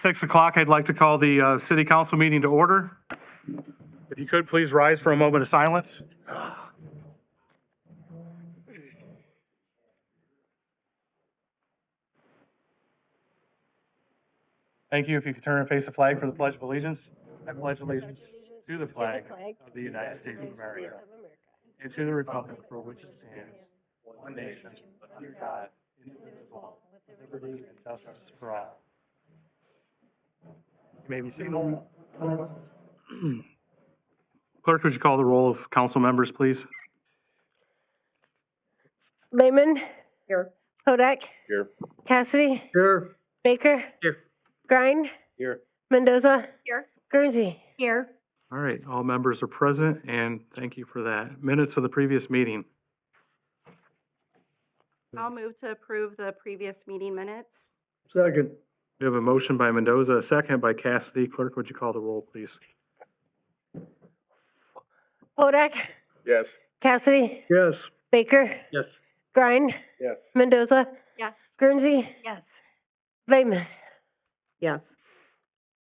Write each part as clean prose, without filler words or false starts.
6 o'clock, I'd like to call the city council meeting to order. If you could, please rise for a moment of silence. Thank you. If you could turn and face the flag for the Pledge of Allegiance. I pledge allegiance to the flag of the United States of America and to the republic for which it stands, one nation, under God, indivisible, with liberty and justice for all. You may be seated. Clerk, would you call the roll of council members, please? Lehman. Here. Kodak. Here. Cassidy. Here. Baker. Here. Grind. Here. Mendoza. Here. Guernsey. Here. All right, all members are present, and thank you for that. Minutes of the previous meeting. I'll move to approve the previous meeting minutes. Second. We have a motion by Mendoza, a second by Cassidy. Clerk, would you call the roll, please? Kodak. Yes. Cassidy. Yes. Baker. Yes. Grind. Yes. Mendoza. Yes. Guernsey. Yes. Lehman. Yes.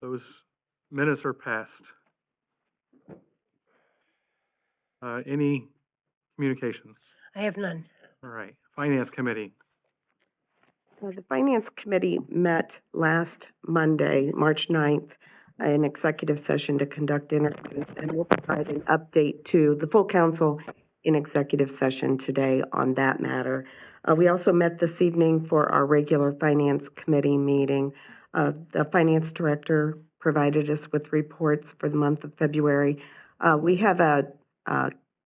Those minutes are passed. Any communications? I have none. All right, Finance Committee. The Finance Committee met last Monday, March 9th, in executive session to conduct interviews, and we'll provide an update to the full council in executive session today on that matter. We also met this evening for our regular Finance Committee meeting. The Finance Director provided us with reports for the month of February. We have a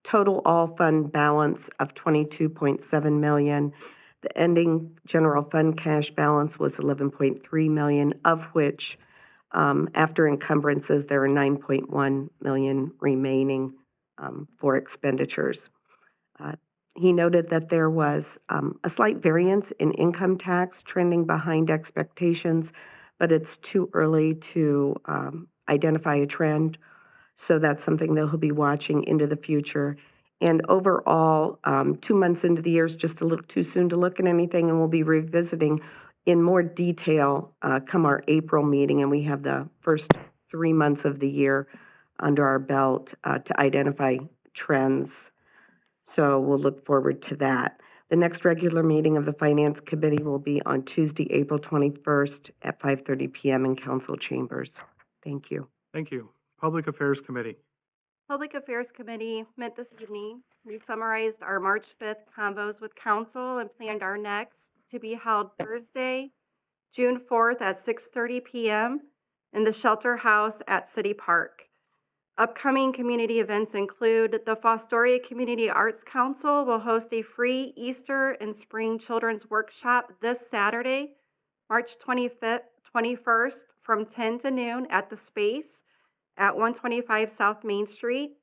total all-fund balance of $22.7 million. The ending general fund cash balance was $11.3 million, of which, after encumbrances, there are $9.1 million remaining for expenditures. He noted that there was a slight variance in income tax trending behind expectations, but it's too early to identify a trend. So that's something that he'll be watching into the future. And overall, 2 months into the year is just a little too soon to look at anything, and we'll be revisiting in more detail come our April meeting, and we have the first 3 months of the year under our belt to identify trends. So we'll look forward to that. The next regular meeting of the Finance Committee will be on Tuesday, April 21st at 5:30 p.m. in council chambers. Thank you. Thank you. Public Affairs Committee. Public Affairs Committee met this evening. We summarized our March 5th convos with council and planned our next to be held Thursday, June 4th at 6:30 p.m. in the Shelter House at City Park. Upcoming community events include the Fostoria Community Arts Council will host a free Easter and Spring Children's Workshop this Saturday, March 21st from 10 to noon at the Space at 125 South Main Street.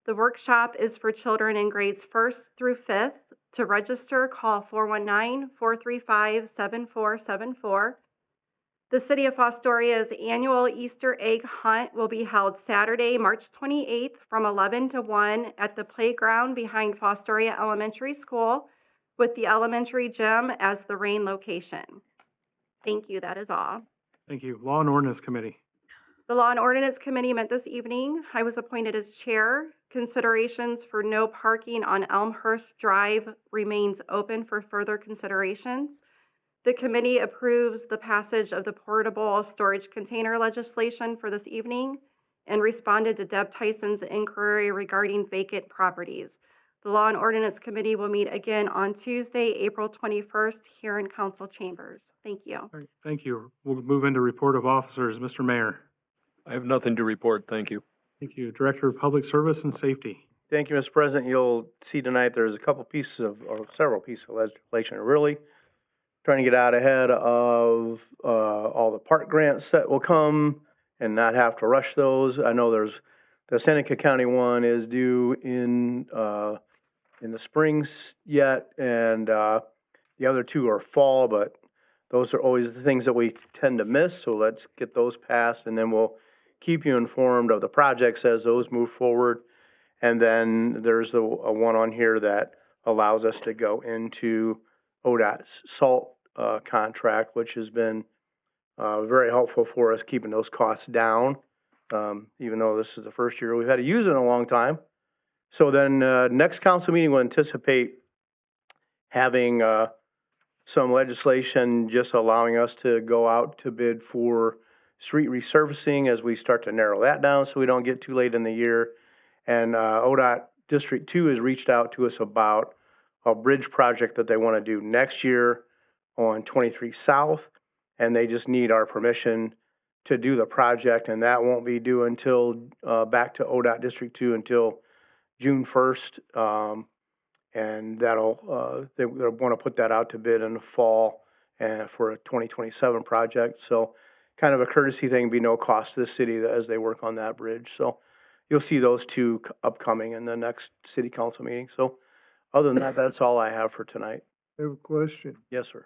The workshop is for children in grades 1st through 5th. To register, call 419-435-7474. The City of Fostoria's annual Easter egg hunt will be held Saturday, March 28th from 11 to 1 at the playground behind Fostoria Elementary School, with the elementary gym as the rain location. Thank you. That is all. Thank you. Law and Ordinance Committee. The Law and Ordinance Committee met this evening. I was appointed as chair. Considerations for no parking on Elmhurst Drive remains open for further considerations. The committee approves the passage of the portable storage container legislation for this evening and responded to Deb Tyson's inquiry regarding vacant properties. The Law and Ordinance Committee will meet again on Tuesday, April 21st here in council chambers. Thank you. All right, thank you. We'll move into report of officers. Mr. Mayor. I have nothing to report, thank you. Thank you. Director of Public Service and Safety. Thank you, Mr. President. You'll see tonight there's a couple pieces of, or several pieces of legislation, really trying to get out ahead of all the park grants that will come and not have to rush those. I know there's the Seneca County one is due in the springs yet, and the other two are fall, but those are always the things that we tend to miss. So let's get those passed, and then we'll keep you informed of the projects as those move forward. And then there's a one on here that allows us to go into ODOT's salt contract, which has been very helpful for us keeping those costs down, even though this is the first year we've had to use it in a long time. So then next council meeting will anticipate having some legislation just allowing us to go out to bid for street resurfacing as we start to narrow that down so we don't get too late in the year. And ODOT District 2 has reached out to us about a bridge project that they want to do next year on 23 South. And they just need our permission to do the project. And that won't be due until back to ODOT District 2 until June 1st. And that'll, they want to put that out to bid in the fall and for a 2027 project. So kind of a courtesy thing, be no cost to the city as they work on that bridge. So you'll see those two upcoming in the next city council meeting. So other than that, that's all I have for tonight. I have a question. Yes, sir.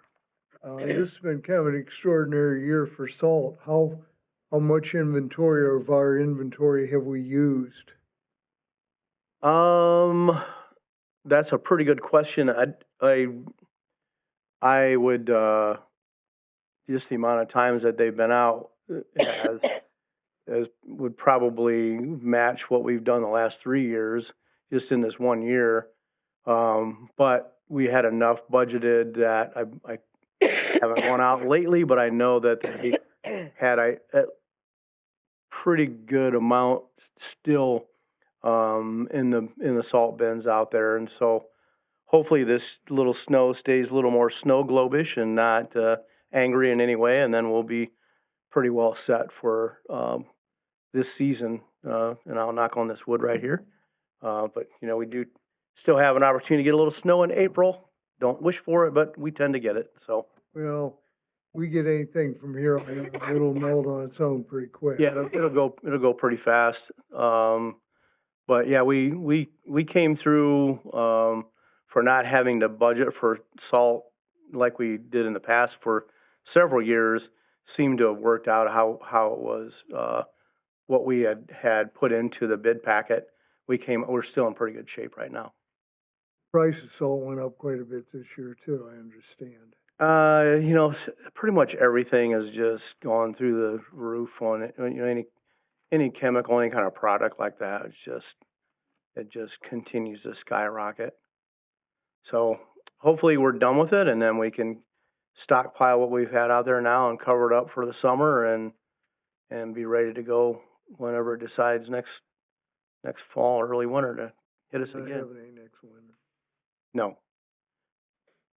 This has been kind of an extraordinary year for salt. How much inventory of our inventory have we used? That's a pretty good question. I would, just the amount of times that they've been out as would probably match what we've done the last 3 years, just in this 1 year. But we had enough budgeted that I haven't gone out lately, but I know that they had a pretty good amount still in the salt bins out there. And so hopefully this little snow stays a little more snow globish and not angry in any way, and then we'll be pretty well set for this season. And I'll knock on this wood right here. But we do still have an opportunity to get a little snow in April. Don't wish for it, but we tend to get it. So Well, we get anything from here on out, it'll melt on its own pretty quick. yeah, it'll go pretty fast. But yeah, we came through for not having to budget for salt like we did in the past for several years. Seemed to have worked out how it was what we had put into the bid packet. We're still in pretty good shape right now. Price of salt went up quite a bit this year too, I understand. Pretty much everything has just gone through the roof on it. Any chemical, any kind of product like that, it just continues to skyrocket. So hopefully we're done with it, and then we can stockpile what we've had out there now and cover it up for the summer and be ready to go whenever it decides next fall or early winter to hit us Not again. having any next winter. No.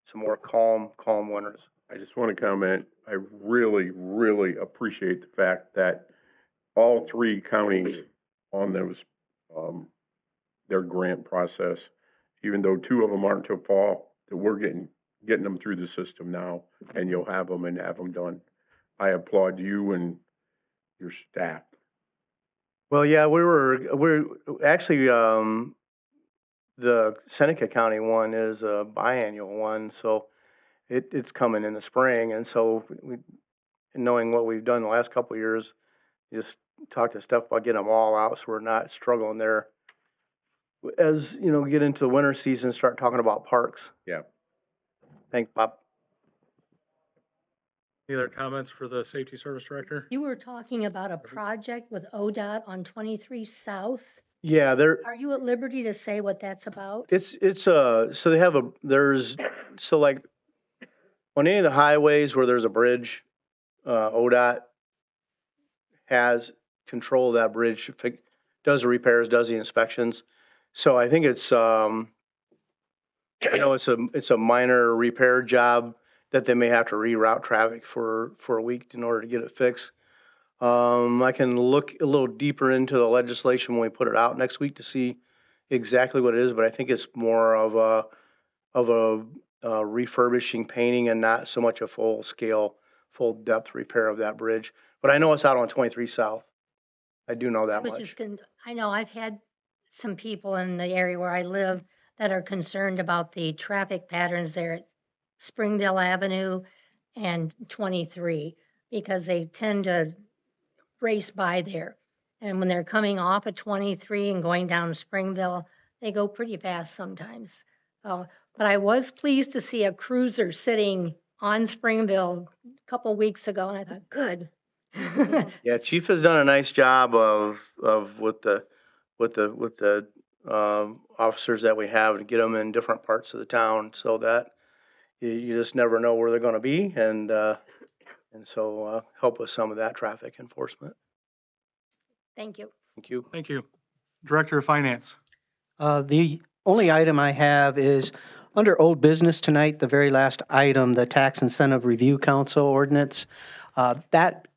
Some more calm winters. I just want to comment, I really, really appreciate the fact that all 3 counties on those, their grant process, even though 2 of them aren't till fall, that we're getting them through the system now, and you'll have them and have them done. I applaud you and your staff. Well, yeah, we're actually, the Seneca County one is a biannual one, so it's coming in the spring. And so knowing what we've done the last couple of years, just talk to Steph about getting them all out so we're not struggling there. As get into the winter season, start talking about parks. Yeah. Thanks, Bob. Any other comments for the Safety Service Director? You were talking about a project with ODOT on 23 South. Yeah, Are you at liberty to say what that's about? so they have like on any of the highways where there's a bridge, ODOT has control of that bridge, does the repairs, does the inspections. So I think it's it's a minor repair job that they may have to reroute traffic for a week in order to get it fixed. I can look a little deeper into the legislation when we put it out next week to see exactly what it is, but I think it's more of a refurbishing, painting, and not so much a full scale, full depth repair of that bridge. But I know it's out on 23 South. I do know that much. I know I've had some people in the area where I live that are concerned about the traffic patterns there at Springville Avenue and 23 because they tend to race by there. And when they're coming off at 23 and going down Springville, they go pretty fast sometimes. But I was pleased to see a cruiser sitting on Springville a couple weeks ago, and I thought, good. Yeah, Chief has done a nice job of with the officers that we have to get them in different parts of the town so that you just never know where they're going to be, and so help with some of that traffic enforcement. Thank you. Thank you. Thank you. Director of Finance. The only item I have is under old business tonight, the very last item, the Tax Incentive Review Council ordinance. That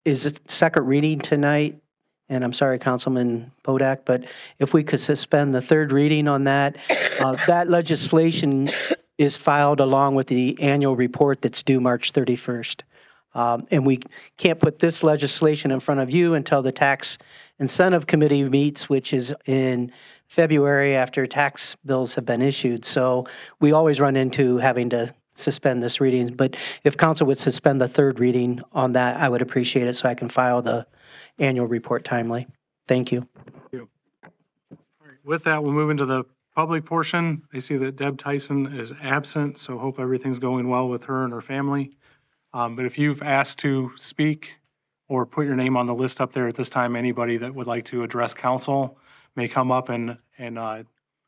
is a second reading tonight. And I'm sorry, Councilman Podak, but if we could suspend the third reading on that, that legislation is filed along with the annual report that's due March 31st. And we can't put this legislation in front of you until the Tax Incentive Committee meets, which is in February after tax bills have been issued. So we always run into having to suspend this reading. But if council would suspend the third reading on that, I would appreciate it so I can file the annual report timely. Thank you. All right, with that, we'll move into the public portion. I see that Deb Tyson is absent, so hope everything's going well with her and her family. But if you've asked to speak or put your name on the list up there at this time, anybody that would like to address council may come up and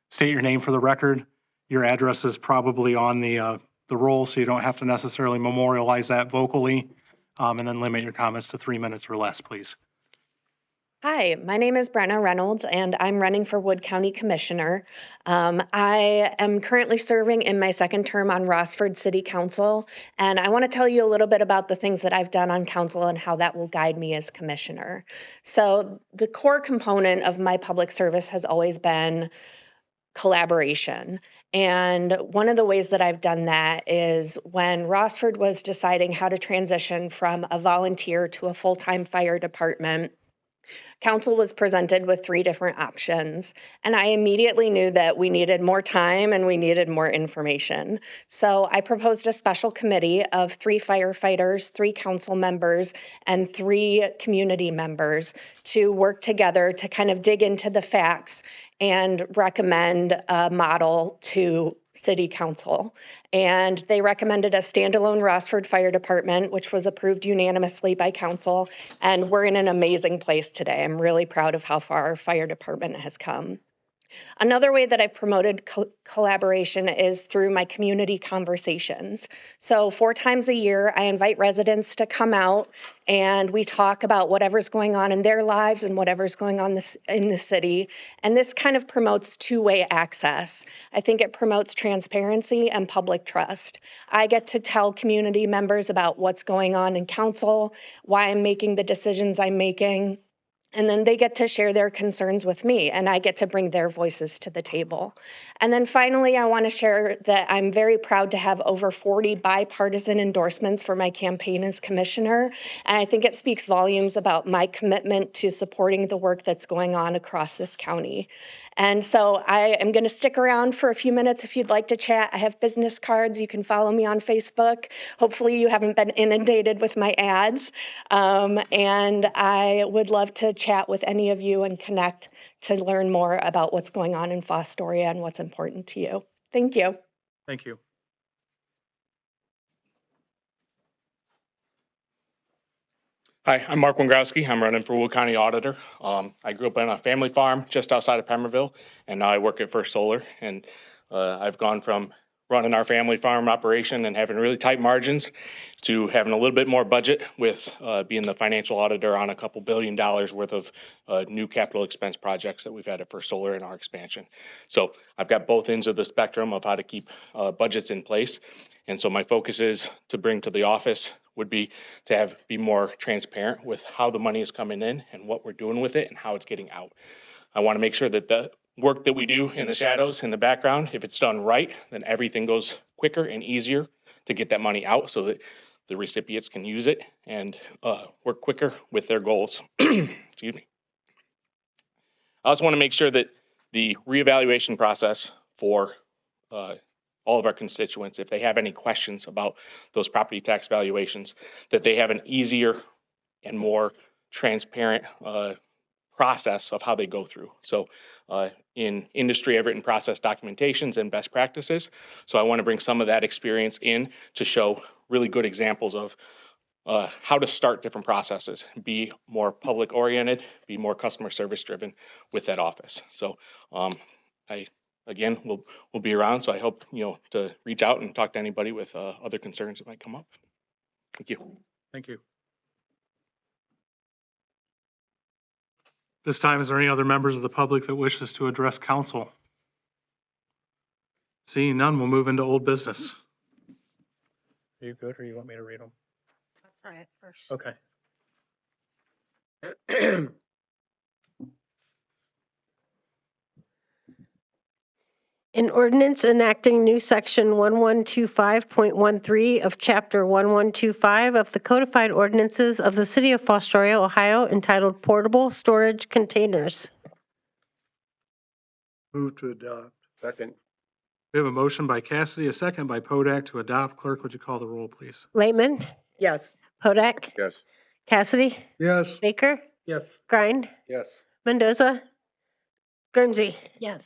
state your name for the record. Your address is probably on the roll, so you don't have to necessarily memorialize that vocally. And then limit your comments to 3 minutes or less, please. Hi, my name is Brenna Reynolds, and I'm running for Wood County Commissioner. I am currently serving in my second term on Rossford City Council, and I want to tell you a little bit about the things that I've done on council and how that will guide me as commissioner. So the core component of my public service has always been collaboration. And one of the ways that I've done that is when Rossford was deciding how to transition from a volunteer to a full-time fire department, council was presented with 3 different options, and I immediately knew that we needed more time and we needed more information. So I proposed a special committee of 3 firefighters, 3 council members, and 3 community members to work together to kind of dig into the facts and recommend a model to City Council. And they recommended a standalone Rossford Fire Department, which was approved unanimously by council. And we're in an amazing place today. I'm really proud of how far our fire department has come. Another way that I've promoted collaboration is through my community conversations. So 4 times a year, I invite residents to come out and we talk about whatever's going on in their lives and whatever's going on in the city. And this kind of promotes 2-way access. I think it promotes transparency and public trust. I get to tell community members about what's going on in council, why I'm making the decisions I'm making. And then they get to share their concerns with me, and I get to bring their voices to the table. And then finally, I want to share that I'm very proud to have over 40 bipartisan endorsements for my campaign as commissioner. And I think it speaks volumes about my commitment to supporting the work that's going on across this county. And so I am going to stick around for a few minutes if you'd like to chat. I have business cards. You can follow me on Facebook. Hopefully you haven't been inundated with my ads. And I would love to chat with any of you and connect to learn more about what's going on in Fostoria and what's important to you. Thank you. Thank you. Hi, I'm Mark Wongrowski. I'm running for Wood County Auditor. I grew up on a family farm just outside of Pemberville, and now I work at First Solar. And I've gone from running our family farm operation and having really tight margins to having a little bit more budget with being the financial auditor on a couple $2 billion worth of new capital expense projects that we've had at First Solar in our expansion. So I've got both ends of the spectrum of how to keep budgets in place. And so my focus is to bring to the office would be to be more transparent with how the money is coming in and what we're doing with it and how it's getting out. I want to make sure that the work that we do in the shadows, in the background, if it's done right, then everything goes quicker and easier to get that money out so that the recipients can use it and work quicker with their goals. Excuse me. I also want to make sure that the reevaluation process for all of our constituents, if they have any questions about those property tax valuations, that they have an easier and more transparent process of how they go through. So in industry, I've written process documentations and best practices. So I want to bring some of that experience in to show really good examples of how to start different processes, be more public oriented, be more customer service driven with that office. So I again will be around. So I hope to reach out and talk to anybody with other concerns that might come up. Thank you. Thank you. This time, is there any other members of the public that wishes to address council? Seeing none, we'll move into old business. Are you good, or you want me to read them? I'll try it first. Okay. An ordinance enacting new section 1125.13 of chapter 1125 of the codified ordinances of the city of Fostoria, Ohio, entitled Portable Storage Containers. Move to adopt. Second. We have a motion by Cassidy, a second by Podak to adopt. Clerk, would you call the roll, please? Laitman, Yes. Podak, Yes. Cassidy, Yes. Baker, Yes. Grind, Yes. Mendoza, Guernsey. Yes.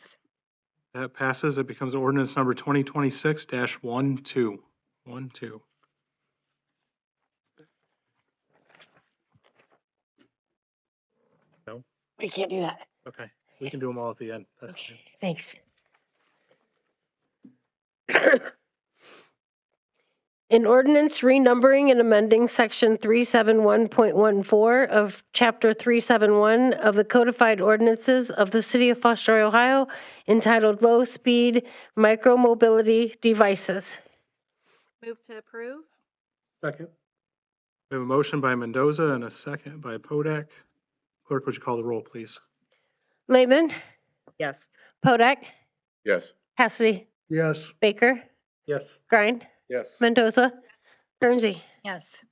That passes. It becomes ordinance number 2026-12. No? We can't do that. Okay. We can do them all at the end. That's Okay, fine. thanks. An ordinance renumbering and amending section 371.14 of chapter 371 of the codified ordinances of the city of Fostoria, Ohio, entitled Low Speed Micromobility Devices. Move to approve? Second. We have a motion by Mendoza and a second by Podak. Clerk, would you call the roll, please? Laitman, Yes. Podak, Yes. Cassidy, Yes. Baker, Yes. Grind, Yes. Mendoza, Guernsey. Yes.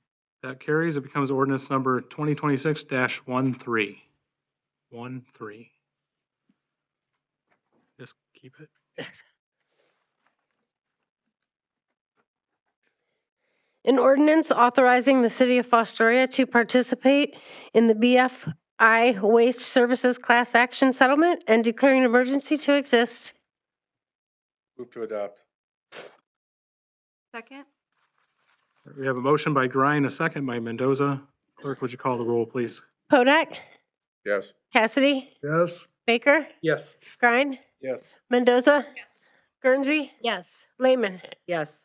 That carries. It becomes ordinance number 2026-13. 13. Just keep it. An ordinance authorizing the city of Fostoria to participate in the BFI Waste Services Class Action Settlement and declaring an emergency to exist. Move to adopt. Second? We have a motion by Grind, a second by Mendoza. Clerk, would you call the roll, please? Podak, Yes. Cassidy, Yes. Baker, Yes. Grind, Yes. Mendoza, Guernsey, Yes. Lehman. Yes.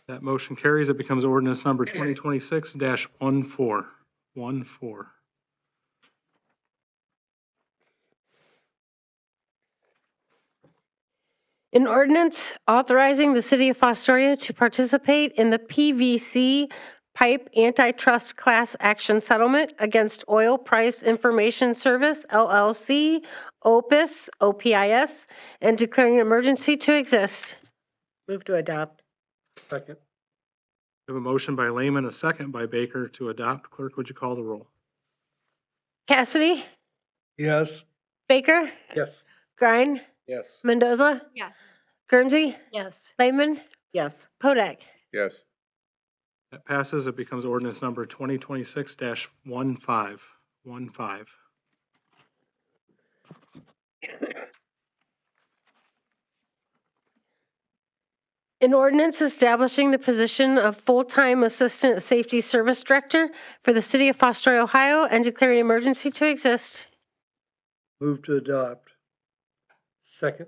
That motion carries. It becomes ordinance number 2026-14. 14. An ordinance authorizing the city of Fostoria to participate in the PVC Pipe Antitrust Class Action Settlement against Oil Price Information Service, LLC, OPIS, OPIS, and declaring an emergency to exist. Move to adopt. Second. We have a motion by Lehman, a second by Baker to adopt. Clerk, would you call the roll? Cassidy, Yes. Baker, Yes. Grind, Yes. Mendoza, Yes. Guernsey, Yes. Lehman, Yes. Podak. Yes. That passes. It becomes ordinance number 2026-15. 15. An ordinance establishing the position of full-time Assistant Safety Service Director for the city of Fostoria, Ohio, and declaring an emergency to exist. Move to adopt. Second.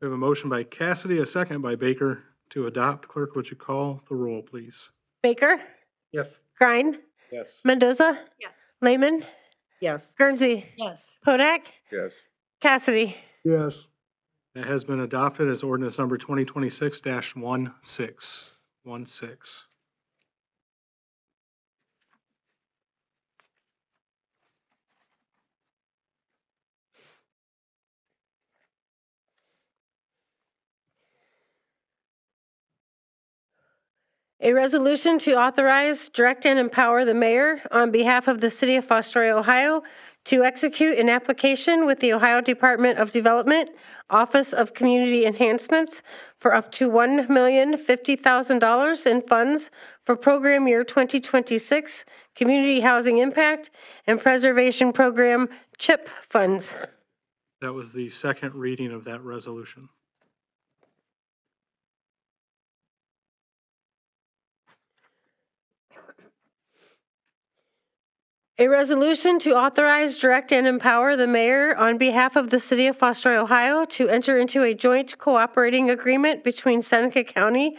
We have a motion by Cassidy, a second by Baker to adopt. Clerk, would you call the roll, please? Baker, Yes. Grind, Yes. Mendoza, Yes. Lehman, Yes. Guernsey, Yes. Podak, Yes. Cassidy. Yes. That has been adopted as ordinance number 2026-16. 16. A resolution to authorize, direct, and empower the mayor on behalf of the city of Fostoria, Ohio, to execute an application with the Ohio Department of Development, Office of Community Enhancements for up to $1,050,000 in funds for program year 2026 Community Housing Impact and Preservation Program CHIP funds. That was the second reading of that resolution. A resolution to authorize, direct, and empower the mayor on behalf of the city of Fostoria, Ohio, to enter into a joint cooperating agreement between Seneca County,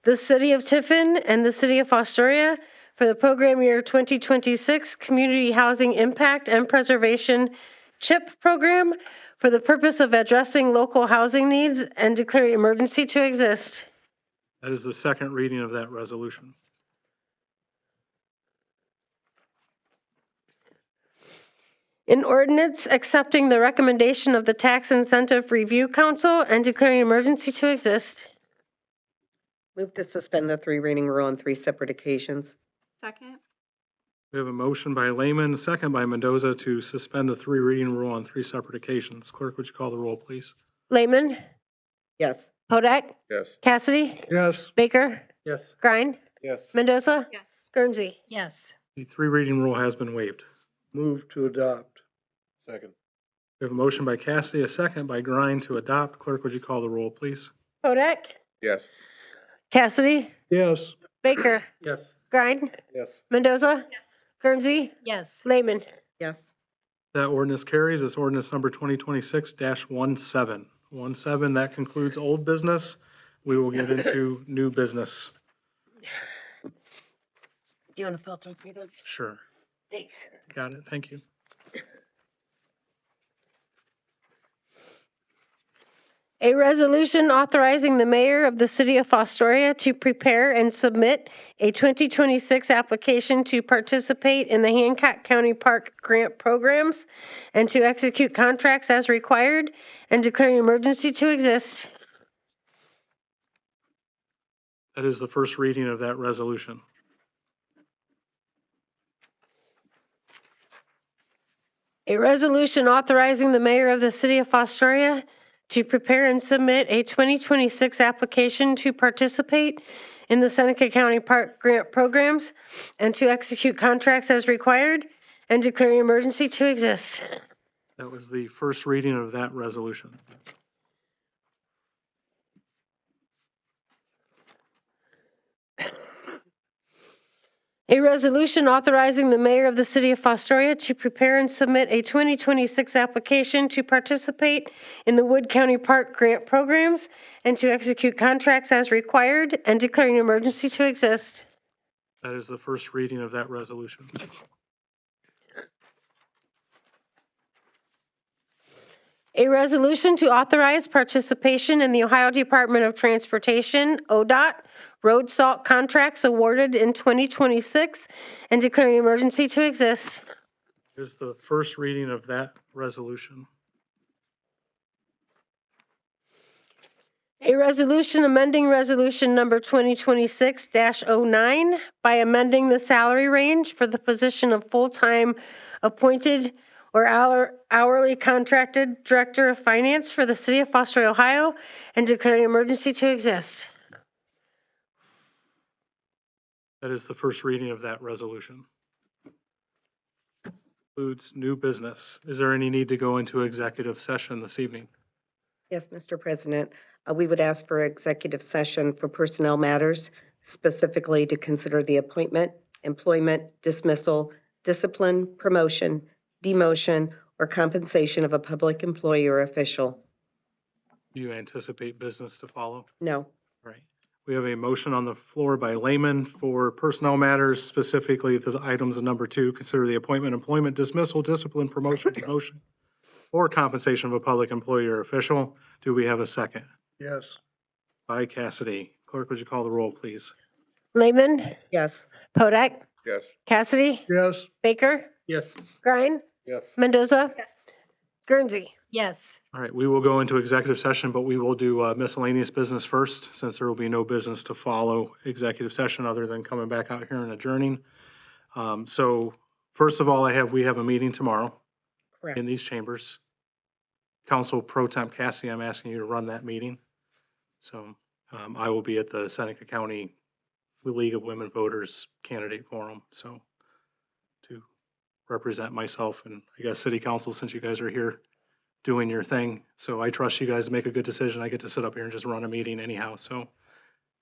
the city of Tiffin, and the city of Fostoria for the program year 2026 Community Housing Impact and Preservation CHIP program for the purpose of addressing local housing needs and declaring emergency to exist. That is the second reading of that resolution. An ordinance accepting the recommendation of the Tax Incentive Review Council and declaring emergency to exist. Move to suspend the 3 reading rule on 3 separate occasions. Second. We have a motion by Lehman, a second by Mendoza to suspend the 3 reading rule on 3 separate occasions. Clerk, would you call the roll, please? Lehman, Yes. Hodak, Yes. Cassidy, Yes. Baker, Yes. Grine, Yes. Mendoza, Yes. Guernsey. Yes. The 3 reading rule has been waived. Move to adopt. Second. We have a motion by Cassidy, a second by Grine to adopt. Clerk, would you call the roll, please? Hodak, Yes. Cassidy, Yes. Baker, Yes. Grine, Yes. Mendoza, Yes. Guernsey, Yes. Lehman. Yes. That ordinance carries. It's ordinance number 2026-17. 17, that concludes old business. We will get into new business. Do you want to filter through them? Sure. Thanks. Got it. Thank you. A resolution authorizing the mayor of the city of Fostoria to prepare and submit a 2026 application to participate in the Hancock County Park grant programs and to execute contracts as required and declaring emergency to exist. That is the first reading of that resolution. A resolution authorizing the mayor of the city of Fostoria to prepare and submit a 2026 application to participate in the Seneca County Park grant programs and to execute contracts as required and declaring emergency to exist. That was the first reading of that resolution. A resolution authorizing the mayor of the city of Fostoria to prepare and submit a 2026 application to participate in the Wood County Park grant programs and to execute contracts as required and declaring emergency to exist. That is the first reading of that resolution. A resolution to authorize participation in the Ohio Department of Transportation, ODOT, road salt contracts awarded in 2026 and declaring emergency to exist. This is the first reading of that resolution. A resolution amending resolution number 2026-09 by amending the salary range for the position of full-time appointed or hourly contracted director of finance for the city of Fostoria, Ohio, and declaring emergency to exist. That is the first reading of that resolution. Includes new business. Is there any need to go into executive session this evening? Yes, Mr. President. We would ask for executive session for personnel matters, specifically to consider the appointment, employment, dismissal, discipline, promotion, demotion, or compensation of a public employee or official. Do you anticipate business to follow? No. Right. We have a motion on the floor by Lehman for personnel matters, specifically the items of number 2, consider the appointment, employment, dismissal, discipline, promotion, demotion, or compensation of a public employee or official. Do we have a second? Yes. By Cassidy. Clerk, would you call the roll, please? Lehman, Yes. Podak, Yes. Cassidy, Yes. Baker, Yes. Grine, Yes. Mendoza, Yes. Guernsey. Yes. All right, we will go into executive session, but we will do miscellaneous business first, since there will be no business to follow executive session other than coming back out here and adjourning. So first of all, we have a meeting tomorrow Correct. in these chambers. Council Pro Temp Cassidy, I'm asking you to run that meeting. So I will be at the Seneca County League of Women Voters Candidate Forum, so to represent myself and I guess City Council, since you guys are here doing your thing. So I trust you guys to make a good decision. I get to sit up here and just run a meeting anyhow, so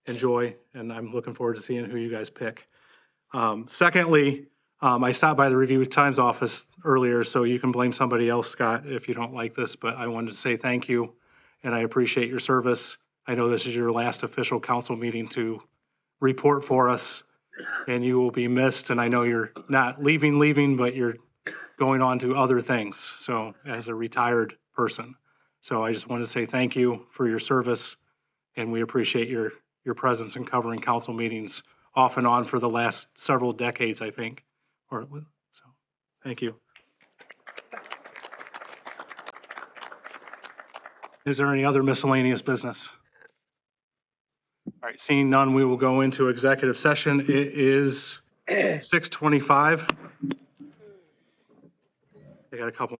enjoy, and I'm looking forward to seeing who you guys pick. Secondly, I stopped by the Review Times office earlier, so you can blame somebody else, Scott, if you don't like this, but I wanted to say thank you, and I appreciate your service. I know this is your last official council meeting to report for us, and you will be missed, and I know you're not leaving, but you're going on to other things, so as a retired person. So I just want to say thank you for your service, and we appreciate your presence in covering council meetings off and on for the last several decades, I think. So, thank you. Is there any other miscellaneous business? All right, seeing none, we will go into executive session. It is 6:25. I got a couple.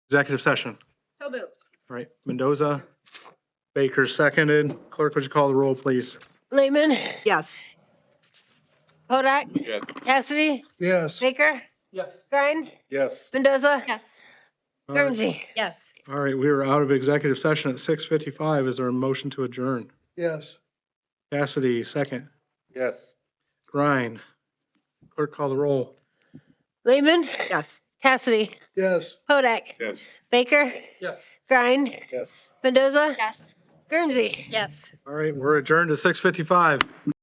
Executive session. So moved. All right, Mendoza, Baker seconded. Clerk, would you call the roll, please? Lehman, Yes. Hodak, Yes. Cassidy, Yes. Baker, Yes. Grine, Yes. Mendoza, Yes. Guernsey. Yes. All right, we are out of executive session at 6:55. Is there a motion to adjourn? Yes. Cassidy, second. Yes. Grine. Clerk, call the roll. Lehman, Yes. Cassidy, Yes. Hodak, Yes. Baker, Yes. Grine, Yes. Mendoza, Yes. Guernsey. Yes. All right, we're adjourned at 6:55.